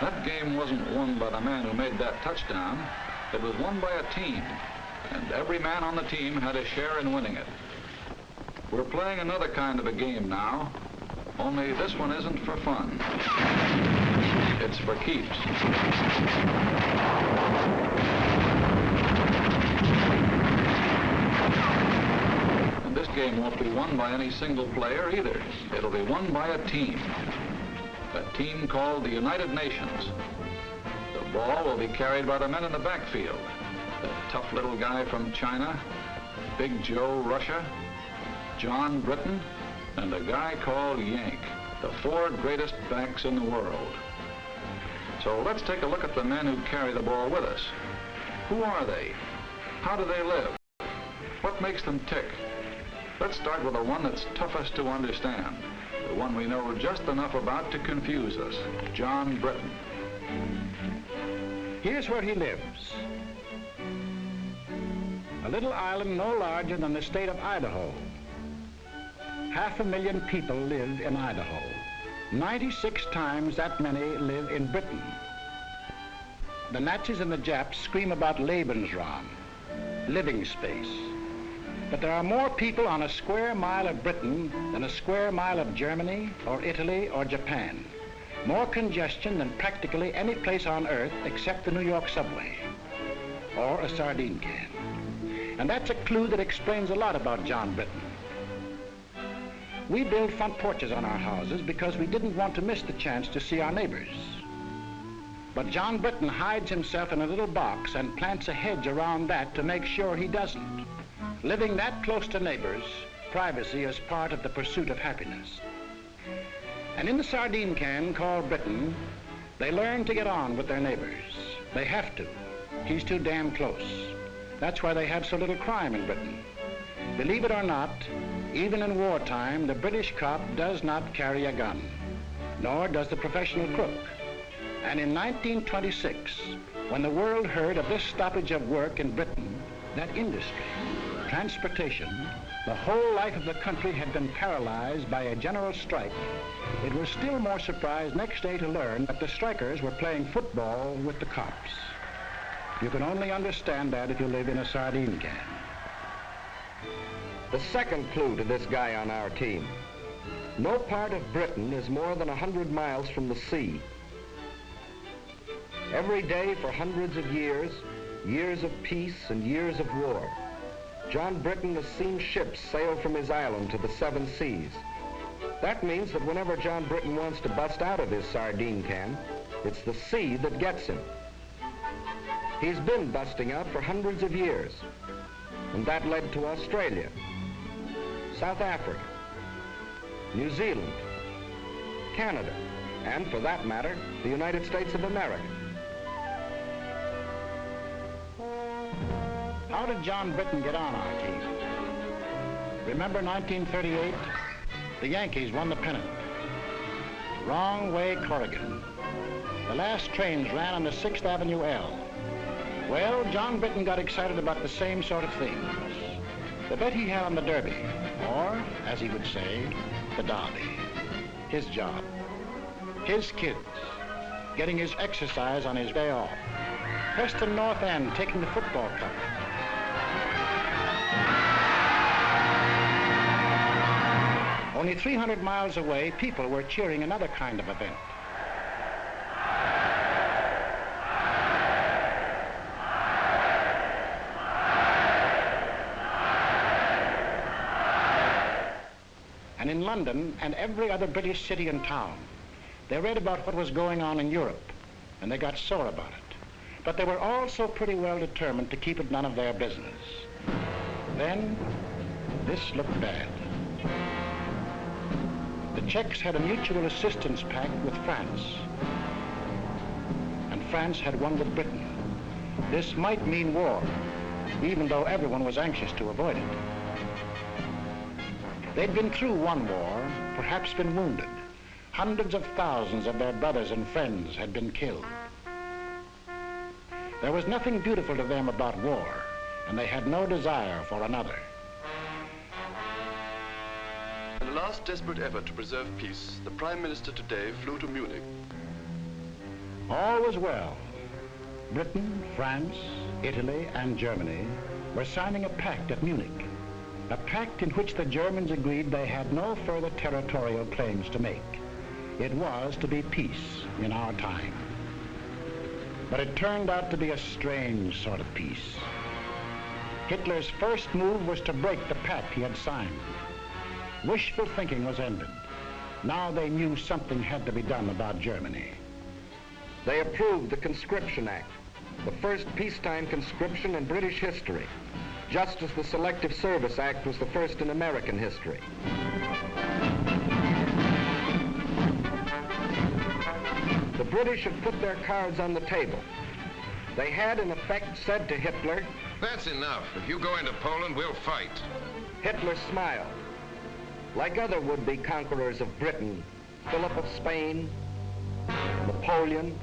That game wasn't won by the man who made that touchdown. It was won by a team, and every man on the team had a share in winning it. We're playing another kind of a game now, only this one isn't for fun. It's for keeps. And this game won't be won by any single player either. It'll be won by a team. A team called the United Nations. The ball will be carried by the men in the backfield. The tough little guy from China, Big Joe Russia, John Britain, and a guy called Yank, the 4 greatest backs in the world. So let's take a look at the men who carry the ball with us. Who are they? How do they live? What makes them tick? Let's start with the one that's toughest to understand. The one we know just enough about to confuse us, John Britain. Here's where he lives. A little island no larger than the state of Idaho. 500,000 people live in Idaho. 96 times that many live in Britain. The Nazis and the Japs scream about Lebensraum, living space. But there are more people on a square mile of Britain than a square mile of Germany or Italy or Japan. More congestion than practically any place on Earth except the New York subway or a sardine can. And that's a clue that explains a lot about John Britain. We build front porches on our houses because we didn't want to miss the chance to see our neighbors. But John Britain hides himself in a little box and plants a hedge around that to make sure he doesn't. Living that close to neighbors, privacy is part of the pursuit of happiness. And in the sardine can called Britain, they learn to get on with their neighbors. They have to. He's too damn close. That's why they have so little crime in Britain. Believe it or not, even in wartime, the British cop does not carry a gun, nor does the professional crook. And in 1926, when the world heard of this stoppage of work in Britain, that industry, transportation, the whole life of the country had been paralyzed by a general strike, it was still more surprised next day to learn that the strikers were playing football with the cops. You can only understand that if you live in a sardine can. The second clue to this guy on our team. No part of Britain is more than 100 miles from the sea. Every day for hundreds of years, years of peace and years of war, John Britain has seen ships sail from his island to the 7 seas. That means that whenever John Britain wants to bust out of his sardine can, it's the sea that gets him. He's been busting out for hundreds of years, and that led to Australia, South Africa, New Zealand, Canada, and for that matter, the United States of America. How did John Britain get on our team? Remember 1938? The Yankees won the pennant. Wrong way, Corrigan. The last trains ran on the 6th Avenue L. Well, John Britain got excited about the same sort of things. The bet he had on the Derby, or, as he would say, the Derby. His job. His kids. Getting his exercise on his day off. Preston North End taking the football cup. Only 300 miles away, people were cheering another kind of event. And in London and every other British city and town, they read about what was going on in Europe, and they got sore about it. But they were also pretty well determined to keep it none of their business. Then, this looked bad. The Czechs had a mutual assistance pact with France, and France had one with Britain. This might mean war, even though everyone was anxious to avoid it. They'd been through one war, perhaps been wounded. Hundreds of thousands of their brothers and friends had been killed. There was nothing beautiful to them about war, and they had no desire for another. In a last desperate effort to preserve peace, the Prime Minister today flew to Munich. All was well. Britain, France, Italy, and Germany were signing a pact at Munich, a pact in which the Germans agreed they had no further territorial claims to make. It was to be peace in our time. But it turned out to be a strange sort of peace. Hitler's first move was to break the pact he had signed. Wishful thinking was ended. Now they knew something had to be done about Germany. They approved the Conscription Act, the first peacetime conscription in British history, just as the Selective Service Act was the first in American history. The British had put their cards on the table. They had, in effect, said to Hitler, "That's enough. If you go into Poland, we'll fight." Hitler smiled. Like other would-be conquerors of Britain, Philip of Spain, Napoleon,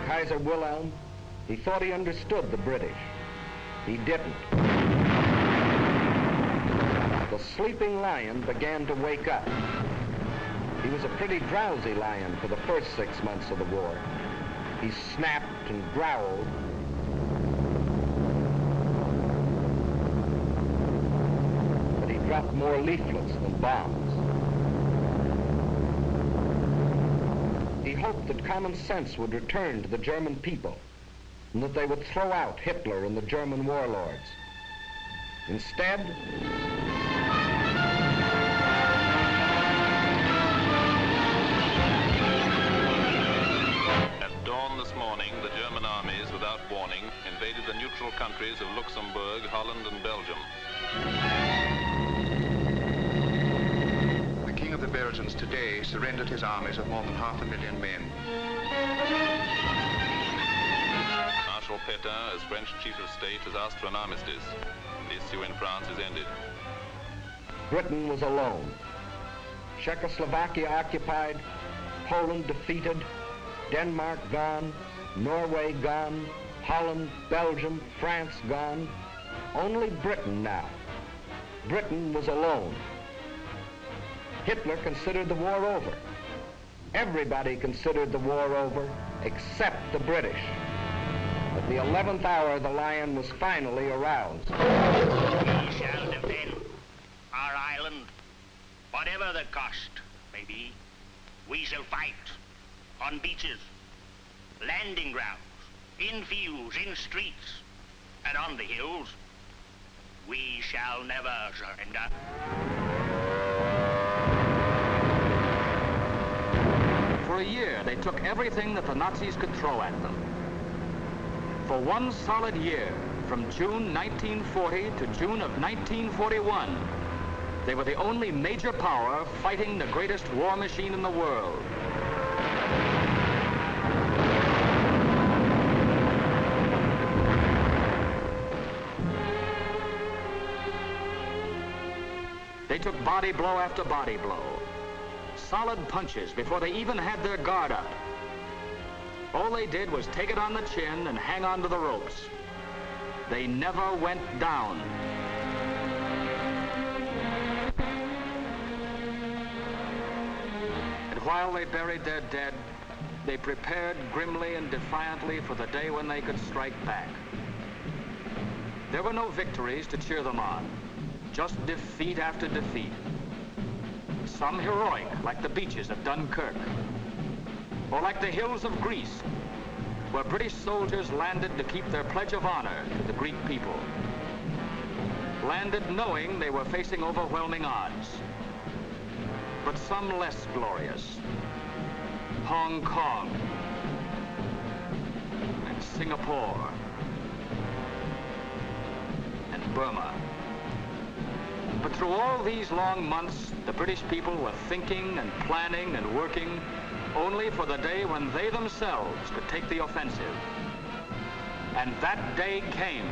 Kaiser Wilhelm, he thought he understood the British. He didn't. The sleeping lion began to wake up. He was a pretty drowsy lion for the first 6 months of the war. He snapped and growled. But he dropped more leaflets than bombs. He hoped that common sense would return to the German people and that they would throw out Hitler and the German warlords. Instead, at dawn this morning, the German armies, without warning, invaded the neutral countries of Luxembourg, Holland, and Belgium. The King of the Belgians today surrendered his armies of more than 500,000 men. Marshal Pétain, as French chief of state, has asked for an armistice. The issue in France is ended. Britain was alone. Czechoslovakia occupied, Poland defeated, Denmark gone, Norway gone, Holland, Belgium, France gone. Only Britain now. Britain was alone. Hitler considered the war over. Everybody considered the war over except the British. At the 11th hour, the lion was finally aroused. We shall defend our island, whatever the cost may be. We shall fight on beaches, landing grounds, in fields, in streets, and on the hills. We shall never surrender. For a year, they took everything that the Nazis could throw at them. For one solid year, from June 1940 to June of 1941, they were the only major power fighting the greatest war machine in the world. They took body blow after body blow. Solid punches before they even had their guard up. All they did was take it on the chin and hang on to the ropes. They never went down. And while they buried their dead, they prepared grimly and defiantly for the day when they could strike back. There were no victories to cheer them on, just defeat after defeat. Some heroic, like the beaches of Dunkirk, or like the hills of Greece, where British soldiers landed to keep their pledge of honor to the Greek people. Landed knowing they were facing overwhelming odds. But some less glorious. Hong Kong and Singapore and Burma. But through all these long months, the British people were thinking and planning and working only for the day when they themselves could take the offensive. And that day came.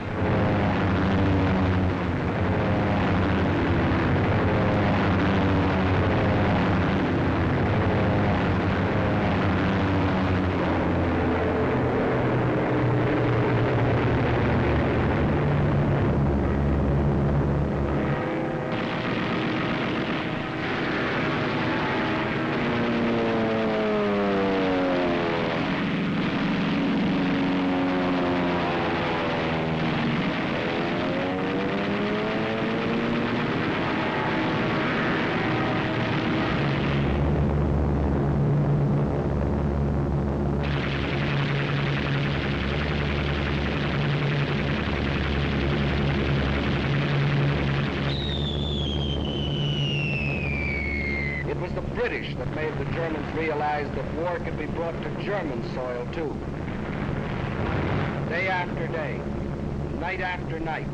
British that made the Germans realize that war could be brought to German soil, too. Day after day, night after night.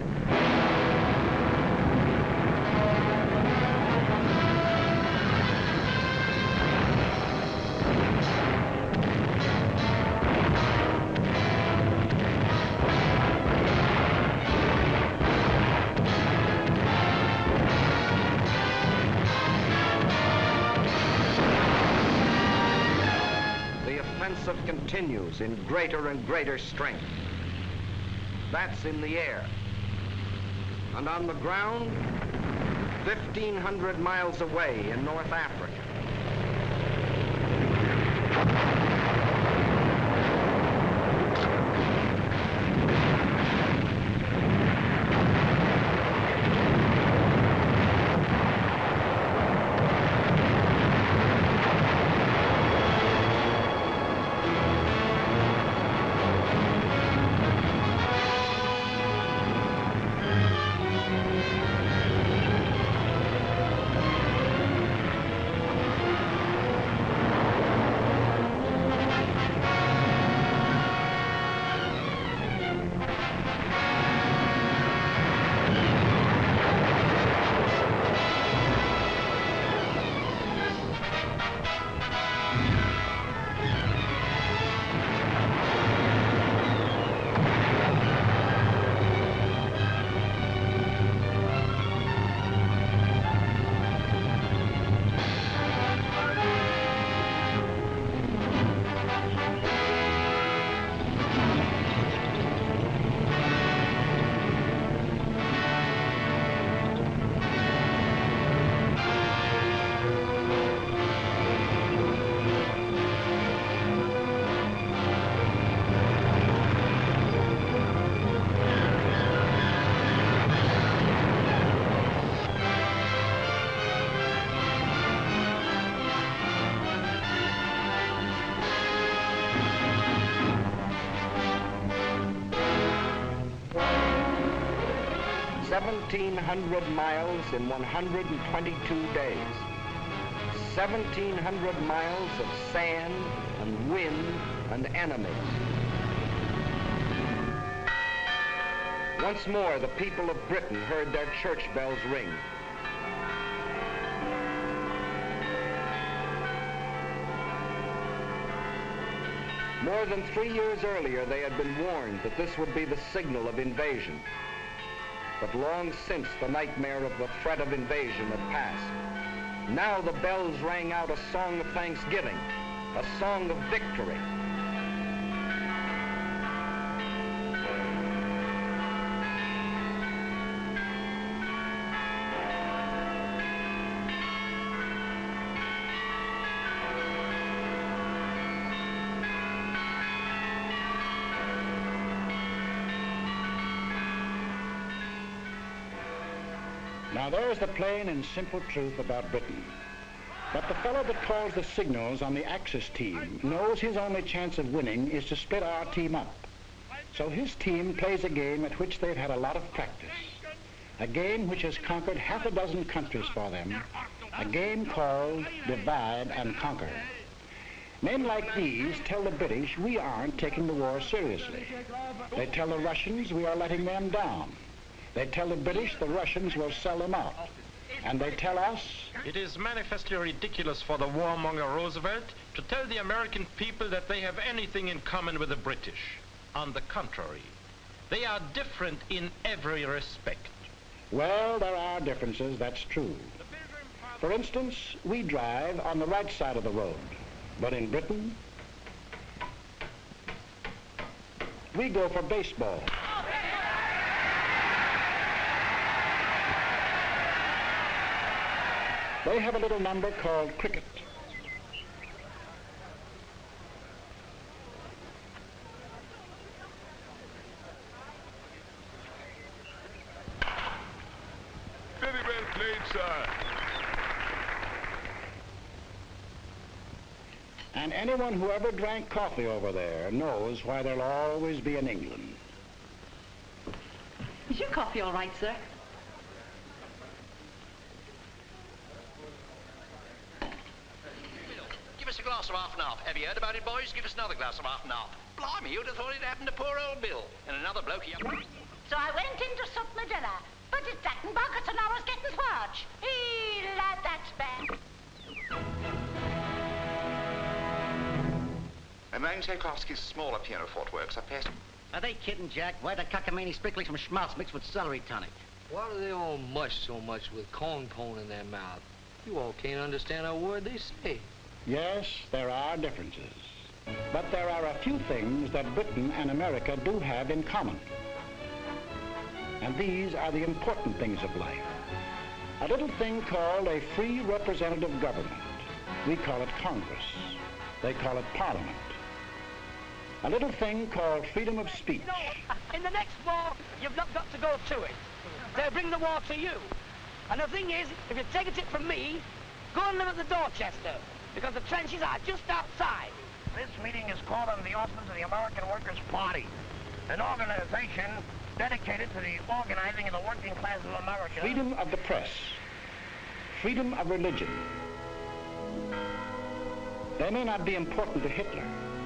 Continues in greater and greater strength. That's in the air. And on the ground, 1,500 miles away in North Africa. $1,700 miles in 122 days. 1,700 miles of sand and wind and enemies. Once more, the people of Britain heard their church bells ring. More than 3 years earlier, they had been warned that this would be the signal of invasion. But long since the nightmare of the threat of invasion had passed. Now the bells rang out a song of thanksgiving, a song of victory. Now there's the plain and simple truth about Britain. But the fellow that calls the signals on the Axis team knows his only chance of winning is to split our team up. So his team plays a game at which they've had a lot of practice. A game which has conquered half a dozen countries for them. A game called divide and conquer. Men like these tell the British we aren't taking the war seriously. They tell the Russians we are letting them down. They tell the British the Russians will sell them out. And they tell us... It is manifestly ridiculous for the warmonger Roosevelt to tell the American people that they have anything in common with the British. On the contrary, they are different in every respect. Well, there are differences, that's true. For instance, we drive on the right side of the road. But in Britain, we go for baseball. They have a little number called cricket. Very well played, sir. And anyone who ever drank coffee over there knows why there'll always be an England. Is your coffee all right, sir? glass of half and half. Have you heard about it, boys? Give us another glass of half and half. Blimey, you'd have thought it happened to poor old Bill. And another bloke here. So I went in to sup my dinner, but it's that in buckets and I was getting swarch. Lad, that's bad. And Main Tchaikovsky's smaller pianoforte works are past. Are they kidding, Jack? Why the cockamamie sprinkling some schmaltz mixed with celery tonic? Why do they all mush so much with corn cone in their mouth? You all can't understand a word they say. Yes, there are differences. But there are a few things that Britain and America do have in common. And these are the important things of life. A little thing called a free representative government. We call it Congress. They call it Parliament. A little thing called freedom of speech. No, in the next war, you've not got to go to it. They'll bring the war to you. And the thing is, if you take a tip from me, go and live at the Dorchester, because the trenches are just outside. This meeting is called under the auspices of the American Workers' Party, an organization dedicated to the organizing of the working class of America. Freedom of the press. Freedom of religion. They may not be important to Hitler,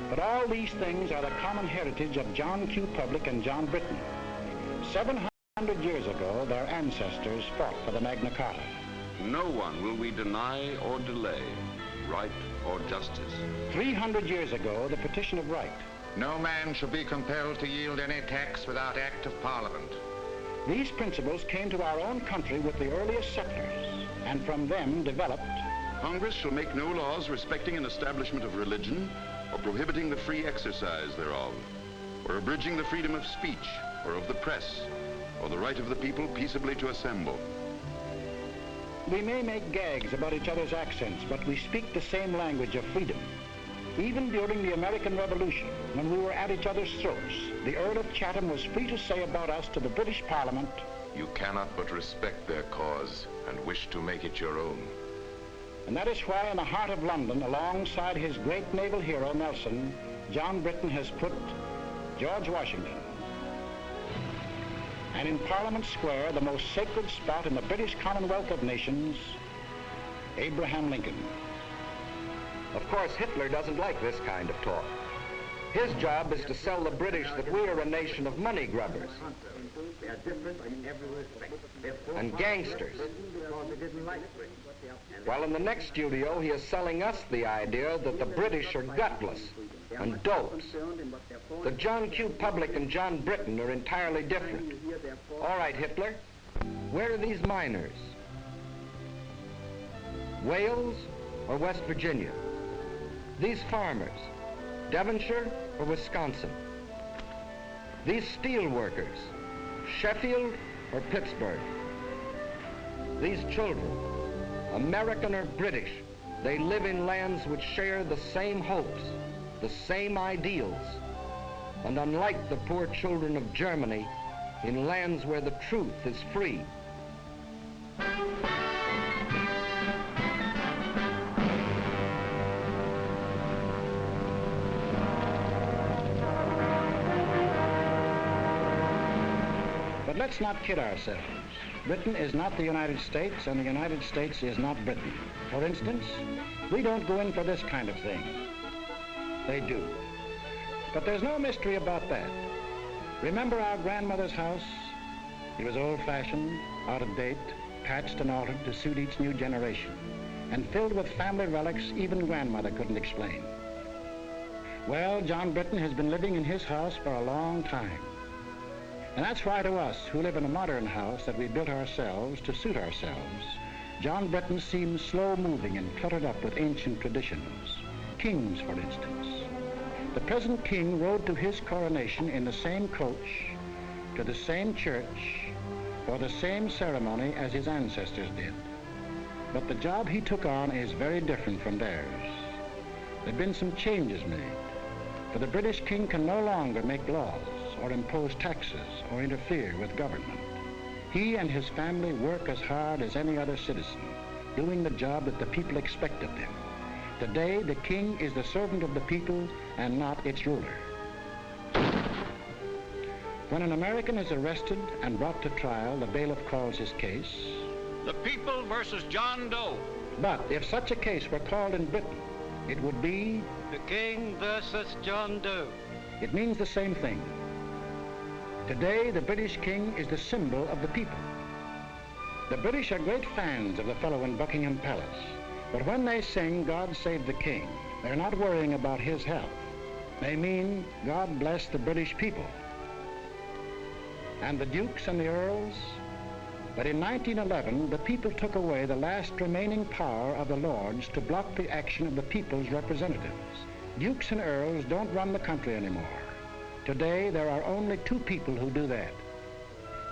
but all these things are the common heritage of John Q. Public and John Britain. 700 years ago, their ancestors fought for the Magna Carta. No one will we deny or delay, right or justice. 300 years ago, the Petition of Right. No man shall be compelled to yield any tax without act of Parliament. These principles came to our own country with the earliest settlers, and from them developed. Congress shall make no laws respecting an establishment of religion, or prohibiting the free exercise thereof, or abridging the freedom of speech, or of the press, or the right of the people peaceably to assemble. We may make gags about each other's accents, but we speak the same language of freedom. Even during the American Revolution, when we were at each other's throats, the Earl of Chatham was free to say about us to the British Parliament, "You cannot but respect their cause and wish to make it your own." And that is why in the heart of London, alongside his great naval hero, Nelson, John Britain has put George Washington. And in Parliament Square, the most sacred spot in the British Commonwealth of Nations, Abraham Lincoln. Of course, Hitler doesn't like this kind of talk. His job is to sell the British that we are a nation of money grubbers and gangsters. While in the next studio, he is selling us the idea that the British are gutless and dopes. The John Q. Public and John Britain are entirely different. All right, Hitler, where are these miners? Wales or West Virginia? These farmers, Devonshire or Wisconsin? These steel workers, Sheffield or Pittsburgh? These children, American or British, they live in lands which share the same hopes, the same ideals, and unlike the poor children of Germany, in lands where the truth is free. But let's not kid ourselves. Britain is not the United States, and the United States is not Britain. For instance, we don't go in for this kind of thing. They do. But there's no mystery about that. Remember our grandmother's house? It was old-fashioned, out of date, patched and altered to suit each new generation, and filled with family relics even grandmother couldn't explain. Well, John Britain has been living in his house for a long time. And that's why to us, who live in a modern house that we built ourselves to suit ourselves, John Britain seems slow-moving and cluttered up with ancient traditions. Kings, for instance. The present king rode to his coronation in the same coach, to the same church, for the same ceremony as his ancestors did. But the job he took on is very different from theirs. There have been some changes made, for the British king can no longer make laws or impose taxes or interfere with government. He and his family work as hard as any other citizen, doing the job that the people expect of them. Today, the king is the servant of the people and not its ruler. When an American is arrested and brought to trial, the bailiff calls his case the people versus John Doe. But if such a case were called in Britain, it would be the King versus John Doe. It means the same thing. Today, the British King is the symbol of the people. The British are great fans of the fellow in Buckingham Palace, but when they sing God Save the King, they're not worrying about his health. They mean God bless the British people. And the dukes and the earls? But in 1911, the people took away the last remaining power of the lords to block the action of the people's representatives. Dukes and earls don't run the country anymore. Today, there are only two people who do that.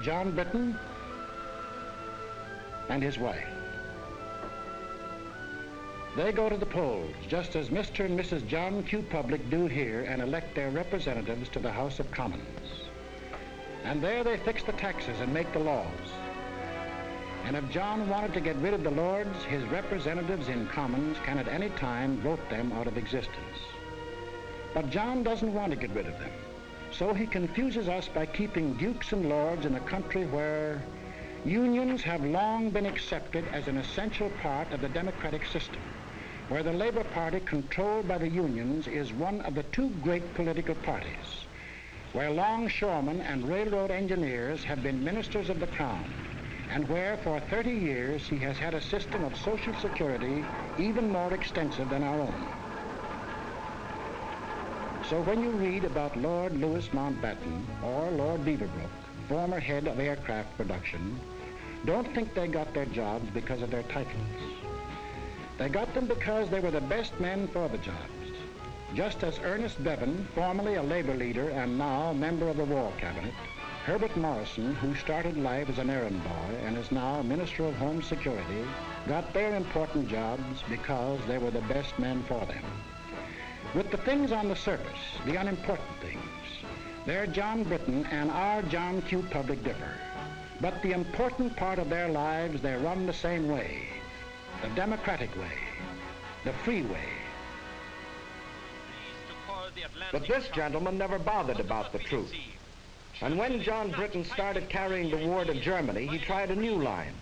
John Britton and his wife. They go to the polls, just as Mr. and Mrs. John Q. Public do here, and elect their representatives to the House of Commons. And there they fix the taxes and make the laws. And if John wanted to get rid of the lords, his representatives in Commons can at any time vote them out of existence. But John doesn't want to get rid of them. So he confuses us by keeping dukes and lords in a country where unions have long been accepted as an essential part of the democratic system, where the Labor Party, controlled by the unions, is one of the two great political parties, where longshoremen and railroad engineers have been ministers of the Crown, and where for 30 years he has had a system of Social Security even more extensive than our own. So when you read about Lord Louis Mountbatten or Lord Beaverbrook, former head of aircraft production, don't think they got their jobs because of their titles. They got them because they were the best men for the jobs. Just as Ernest Bevin, formerly a labor leader and now member of the War Cabinet, Herbert Morrison, who started life as an errand boy and is now Minister of Home Security, got their important jobs because they were the best men for them. With the things on the surface, the unimportant things, their John Britton and our John Q. Public differ. But the important part of their lives, they run the same way, the democratic way, the free way. But this gentleman never bothered about the truth. And when John Britton started carrying the war to Germany, he tried a new line.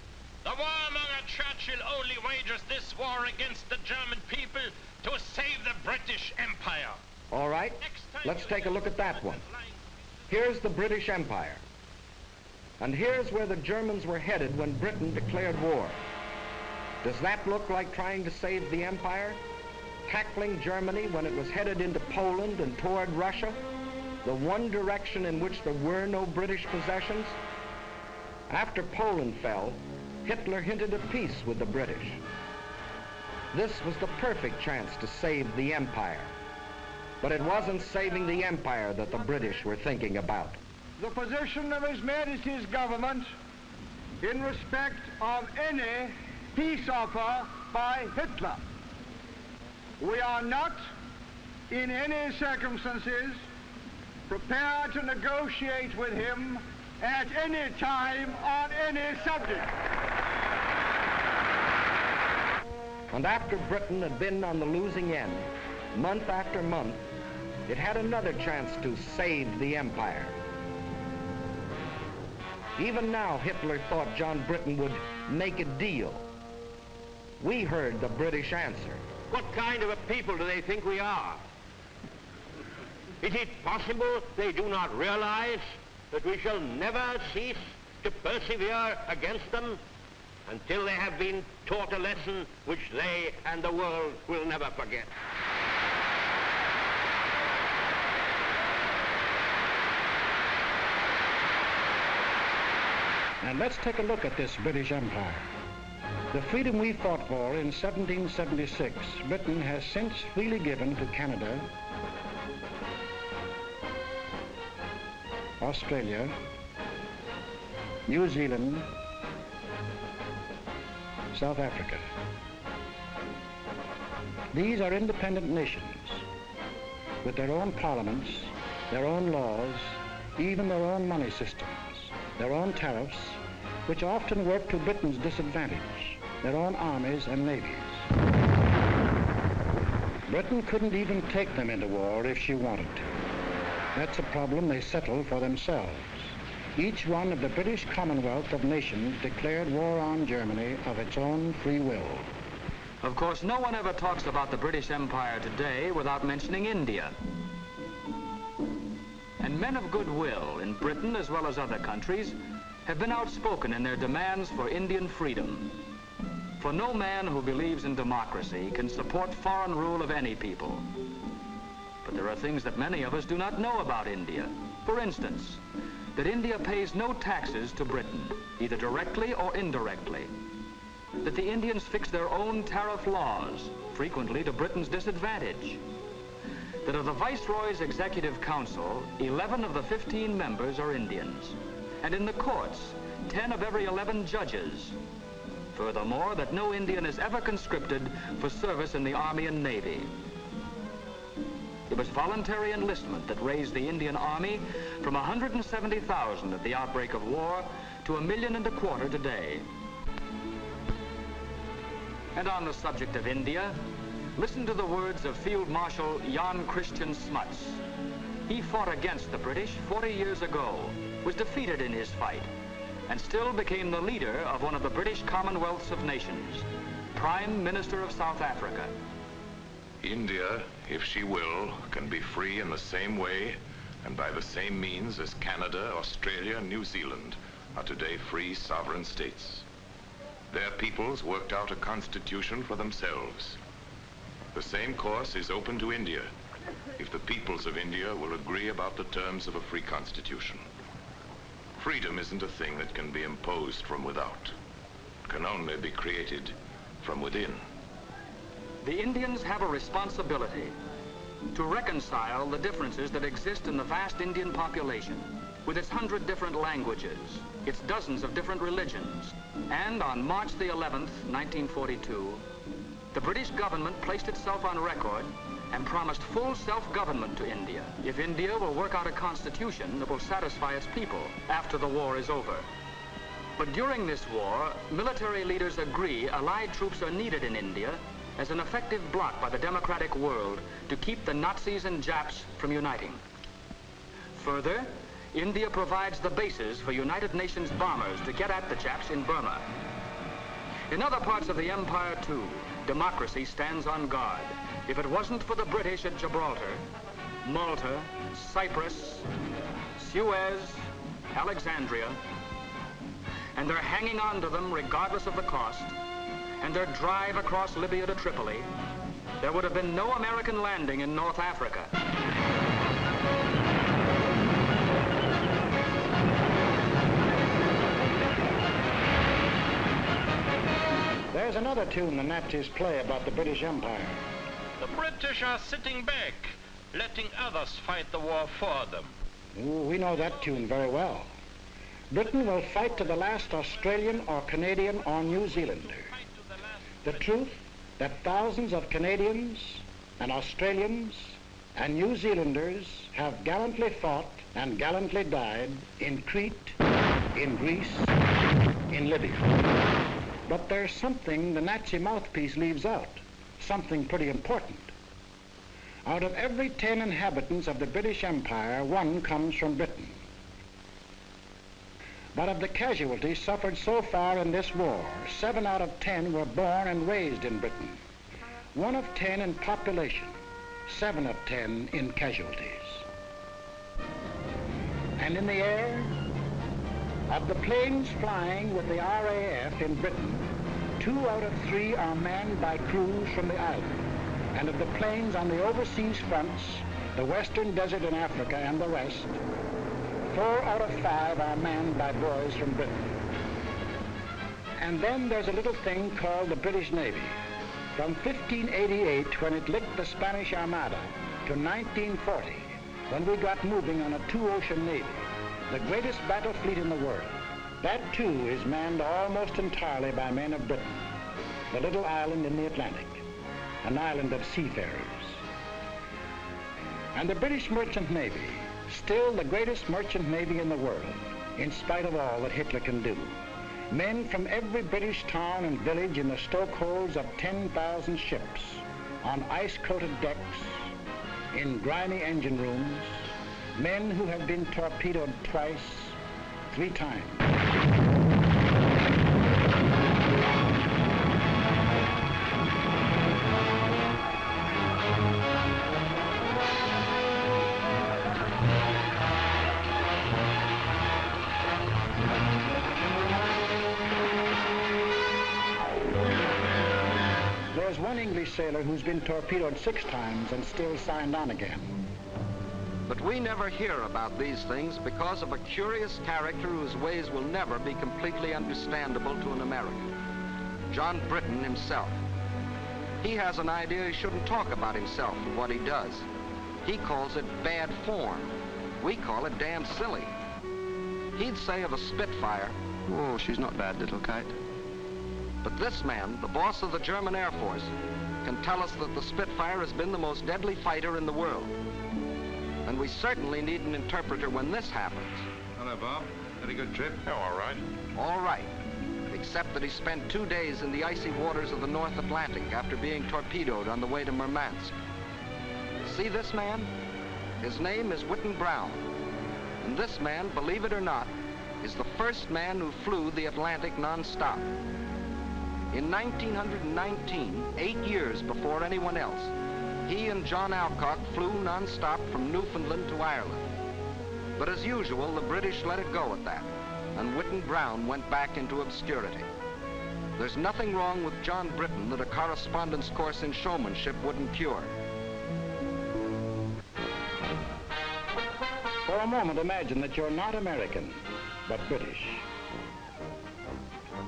The warmonger Churchill only wages this war against the German people to save the British Empire. All right, let's take a look at that one. Here's the British Empire. And here's where the Germans were headed when Britain declared war. Does that look like trying to save the empire? Tackling Germany when it was headed into Poland and toward Russia? The one direction in which there were no British possessions? After Poland fell, Hitler hinted at peace with the British. This was the perfect chance to save the empire. But it wasn't saving the empire that the British were thinking about. The position of His Majesty's government in respect of any peace offer by Hitler. We are not, in any circumstances, prepared to negotiate with him at any time on any subject. And after Britain had been on the losing end, month after month, it had another chance to save the empire. Even now, Hitler thought John Britton would make a deal. We heard the British answer. What kind of a people do they think we are? Is it possible they do not realize that we shall never cease to persevere against them until they have been taught a lesson which they and the world will never forget? And let's take a look at this British Empire. The freedom we fought for in 1776, Britain has since freely given to Canada, Australia, New Zealand, South Africa. These are independent nations with their own parliaments, their own laws, even their own money systems, their own tariffs, which often work to Britain's disadvantage, their own armies and navies. Britain couldn't even take them into war if she wanted to. That's a problem they settle for themselves. Each one of the British Commonwealth of Nations declared war on Germany of its own free will. Of course, no one ever talks about the British Empire today without mentioning India. And men of goodwill in Britain as well as other countries have been outspoken in their demands for Indian freedom. For no man who believes in democracy can support foreign rule of any people. But there are things that many of us do not know about India. For instance, that India pays no taxes to Britain, either directly or indirectly. That the Indians fix their own tariff laws, frequently to Britain's disadvantage. That of the Viceroy's Executive Council, 11 of the 15 members are Indians. And in the courts, 10 of every 11 judges. Furthermore, that no Indian is ever conscripted for service in the Army and Navy. It was voluntary enlistment that raised the Indian Army from 170,000 at the outbreak of war to 1.25 million today. And on the subject of India, listen to the words of Field Marshal Jan Christian Smuts. He fought against the British 40 years ago, was defeated in his fight, and still became the leader of one of the British Commonwealths of Nations, Prime Minister of South Africa. India, if she will, can be free in the same way and by the same means as Canada, Australia, and New Zealand are today free sovereign states. Their peoples worked out a constitution for themselves. The same course is open to India if the peoples of India will agree about the terms of a free constitution. Freedom isn't a thing that can be imposed from without. It can only be created from within. The Indians have a responsibility to reconcile the differences that exist in the vast Indian population, with its 100 different languages, its dozens of different religions. And on March the 11th, 1942, the British government placed itself on record and promised full self-government to India if India will work out a constitution that will satisfy its people after the war is over. But during this war, military leaders agree Allied troops are needed in India as an effective bloc by the democratic world to keep the Nazis and Japs from uniting. Further, India provides the bases for United Nations bombers to get at the Japs in Burma. In other parts of the empire, too, democracy stands on guard. If it wasn't for the British at Gibraltar, Malta, Cyprus, Suez, Alexandria, and they're hanging on to them regardless of the cost, and their drive across Libya to Tripoli, there would have been no American landing in North Africa. There's another tune the Nazis play about the British Empire. The British are sitting back, letting others fight the war for them. Ooh, we know that tune very well. Britain will fight to the last Australian or Canadian or New Zealander. The truth that thousands of Canadians and Australians and New Zealanders have gallantly fought and gallantly died in Crete, in Greece, in Libya. But there's something the Nazi mouthpiece leaves out, something pretty important. Out of every 10 inhabitants of the British Empire, 1 comes from Britain. But of the casualties suffered so far in this war, 7 out of 10 were born and raised in Britain. 1 of 10 in population, 7 of 10 in casualties. And in the air, of the planes flying with the RAF in Britain, 2 out of 3 are manned by crews from the island. And of the planes on the overseas fronts, the Western Desert in Africa and the rest, 4 out of 5 are manned by boys from Britain. And then there's a little thing called the British Navy. From 1588, when it licked the Spanish Armada, to 1940, when we got moving on a 2-ocean navy, the greatest battle fleet in the world. That, too, is manned almost entirely by men of Britain, the little island in the Atlantic, an island of seafarers. And the British Merchant Navy, still the greatest merchant navy in the world, in spite of all that Hitler can do. Men from every British town and village in the stokeholds of 10,000 ships, on ice-coated decks, in grimy engine rooms, men who have been torpedoed twice, 3 times. an English sailor who's been torpedoed 6 times and still signed on again. But we never hear about these things because of a curious character whose ways will never be completely understandable to an American. John Britton himself. He has an idea he shouldn't talk about himself and what he does. He calls it bad form. We call it damn silly. He'd say of a Spitfire, "Oh, she's not bad, little kite." But this man, the boss of the German Air Force, can tell us that the Spitfire has been the most deadly fighter in the world. And we certainly need an interpreter when this happens. Hello, Bob. Had a good trip? Oh, all right. All right. Except that he spent 2 days in the icy waters of the North Atlantic after being torpedoed on the way to Murmansk. See this man? His name is Whitten Brown. And this man, believe it or not, is the first man who flew the Atlantic non-stop. In 1919, 8 years before anyone else, he and John Alcock flew non-stop from Newfoundland to Ireland. But as usual, the British let it go at that, and Whitten Brown went back into obscurity. There's nothing wrong with John Britton that a correspondence course in showmanship wouldn't cure. For a moment, imagine that you're not American, but British.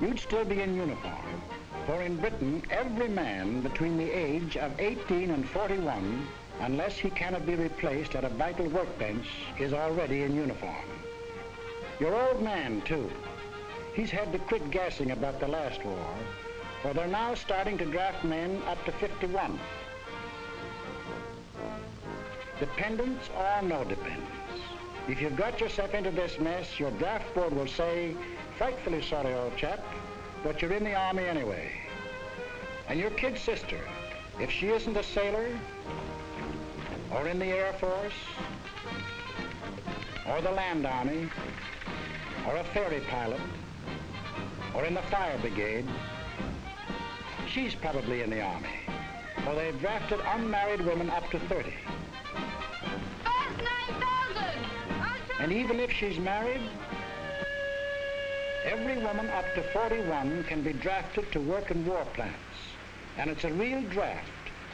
You'd still be in uniform, for in Britain, every man between the age of 18 and 41, unless he cannot be replaced at a vital workbench, is already in uniform. Your old man, too. He's had to quit gassing about the last war, for they're now starting to draft men up to 51. Dependents or no dependents. If you've got yourself into this mess, your draft board will say, "Frightfully sorry, old chap, but you're in the Army anyway." And your kid sister, if she isn't a sailor, or in the Air Force, or the Land Army, or a ferry pilot, or in the fire brigade, she's probably in the Army, for they've drafted unmarried women up to 30. And even if she's married, every woman up to 41 can be drafted to work in war plants. And it's a real draft,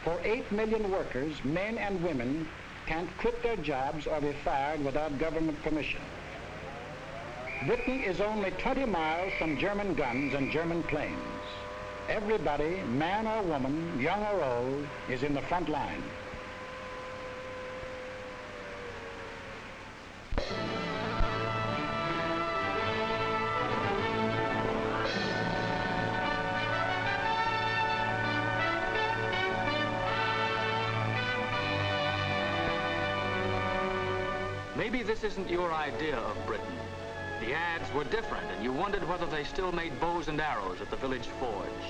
for 8 million workers, men and women, can't quit their jobs or be fired without government permission. Britain is only 20 miles from German guns and German planes. Everybody, man or woman, young or old, is in the front line. Maybe this isn't your idea of Britain. The ads were different, and you wondered whether they still made bows and arrows at the village forge.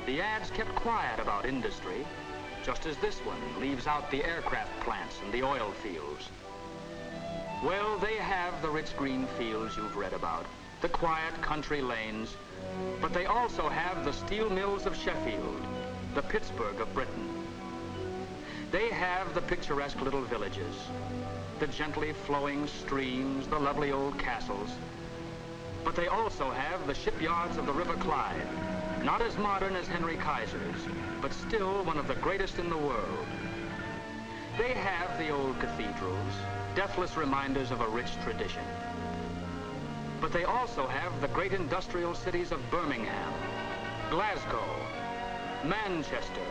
The ads kept quiet about industry, just as this one leaves out the aircraft plants and the oil fields. Well, they have the rich green fields you've read about, the quiet country lanes, but they also have the steel mills of Sheffield, the Pittsburgh of Britain. They have the picturesque little villages, the gently flowing streams, the lovely old castles. But they also have the shipyards of the River Clyde, not as modern as Henry Kaiser's, but still one of the greatest in the world. They have the old cathedrals, deathless reminders of a rich tradition. But they also have the great industrial cities of Birmingham, Glasgow, Manchester,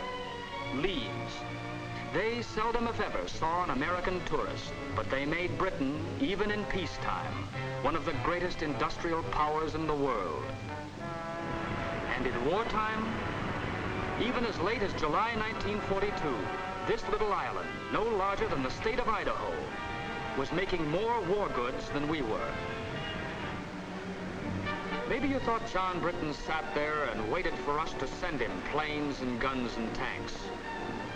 Leeds. They seldom, if ever, saw an American tourist, but they made Britain, even in peacetime, one of the greatest industrial powers in the world. And in wartime, even as late as July 1942, this little island, no larger than the state of Idaho, was making more war goods than we were. Maybe you thought John Britton sat there and waited for us to send him planes and guns and tanks.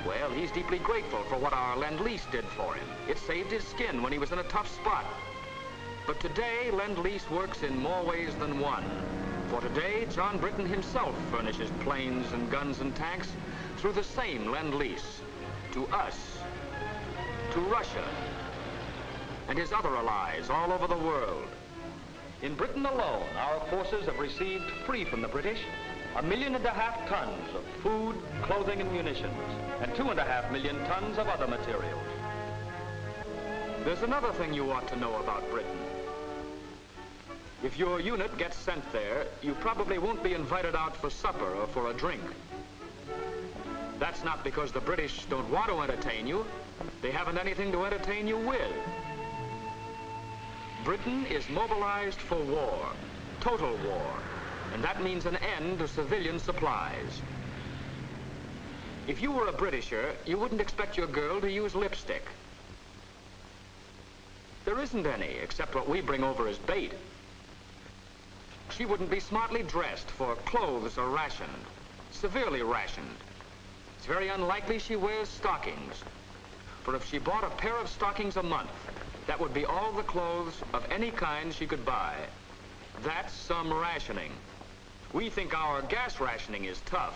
Well, he's deeply grateful for what our Lend-Lease did for him. It saved his skin when he was in a tough spot. But today, Lend-Lease works in more ways than one. For today, John Britton himself furnishes planes and guns and tanks through the same Lend-Lease to us, to Russia, and his other allies all over the world. In Britain alone, our forces have received, free from the British, 1.5 million tons of food, clothing, and munitions, and 2.5 million tons of other materials. There's another thing you ought to know about Britain. If your unit gets sent there, you probably won't be invited out for supper or for a drink. That's not because the British don't want to entertain you. They haven't anything to entertain you with. Britain is mobilized for war, total war, and that means an end to civilian supplies. If you were a Britisher, you wouldn't expect your girl to use lipstick. There isn't any, except what we bring over as bait. She wouldn't be smartly dressed, for clothes are rationed, severely rationed. It's very unlikely she wears stockings, for if she bought a pair of stockings a month, that would be all the clothes of any kind she could buy. That's some rationing. We think our gas rationing is tough,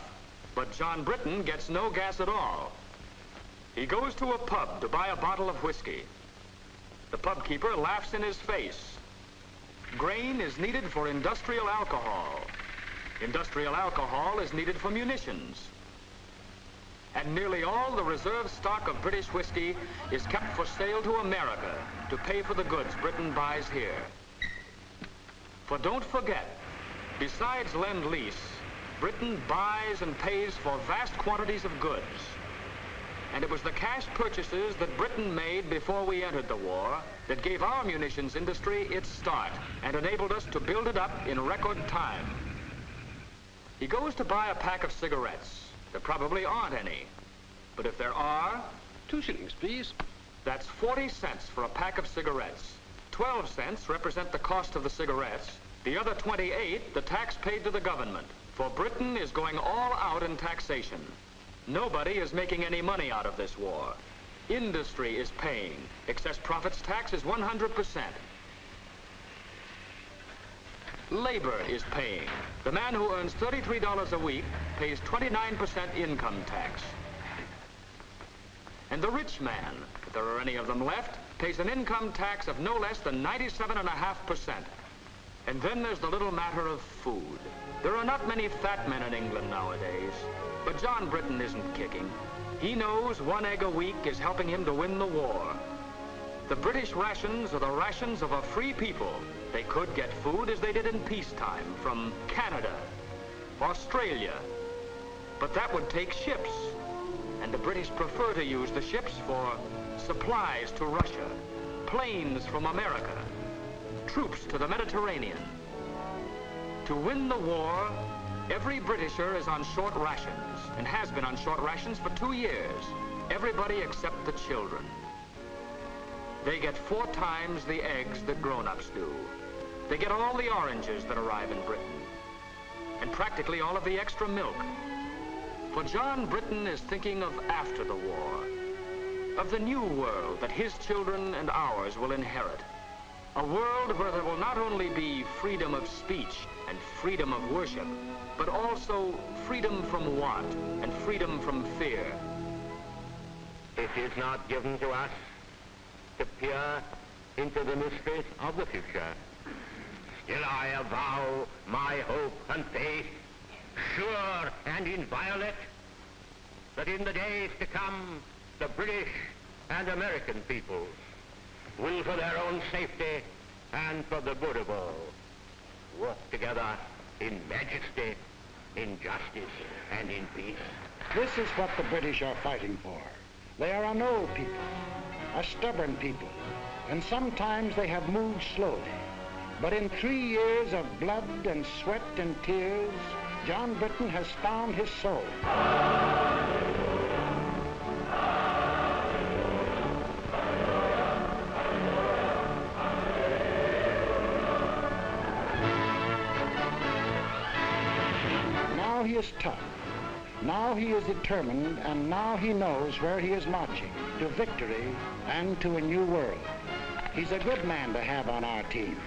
but John Britain gets no gas at all. He goes to a pub to buy a bottle of whiskey. The pub keeper laughs in his face. Grain is needed for industrial alcohol. Industrial alcohol is needed for munitions. And nearly all the reserve stock of British whiskey is kept for sale to America to pay for the goods Britain buys here. For don't forget, besides Lend-Lease, Britain buys and pays for vast quantities of goods. And it was the cash purchases that Britain made before we entered the war that gave our munitions industry its start and enabled us to build it up in record time. He goes to buy a pack of cigarettes. There probably aren't any. But if there are... 2 shillings, please. That's 40 cents for a pack of cigarettes. 12 cents represent the cost of the cigarettes. The other 28, the tax paid to the government. For Britain is going all out in taxation. Nobody is making any money out of this war. Industry is paying. Excess profits tax is 100%. Labor is paying. The man who earns $33 a week pays 29% income tax. And the rich man, if there are any of them left, pays an income tax of no less than 97.5%. And then there's the little matter of food. There are not many fat men in England nowadays, but John Britain isn't kicking. He knows 1 egg a week is helping him to win the war. The British rations are the rations of a free people. They could get food as they did in peacetime from Canada, Australia, but that would take ships, and the British prefer to use the ships for supplies to Russia, planes from America, troops to the Mediterranean. To win the war, every Britisher is on short rations and has been on short rations for 2 years. Everybody except the children. They get 4 times the eggs that grown-ups do. They get all the oranges that arrive in Britain, and practically all of the extra milk. For John Britain is thinking of after the war, of the new world that his children and ours will inherit. A world where there will not only be freedom of speech and freedom of worship, but also freedom from want and freedom from fear. It is not given to us to peer into the mysteries of the future. Still I avow my hope and faith, sure and inviolate, that in the days to come, the British and American peoples will, for their own safety and for the good of all, walk together in majesty, in justice, and in peace. This is what the British are fighting for. They are an old people, a stubborn people, and sometimes they have moved slowly. But in 3 years of blood and sweat and tears, John Britain has found his soul. Now he is tough. Now he is determined, and now he knows where he is marching, to victory and to a new world. He's a good man to have on our team.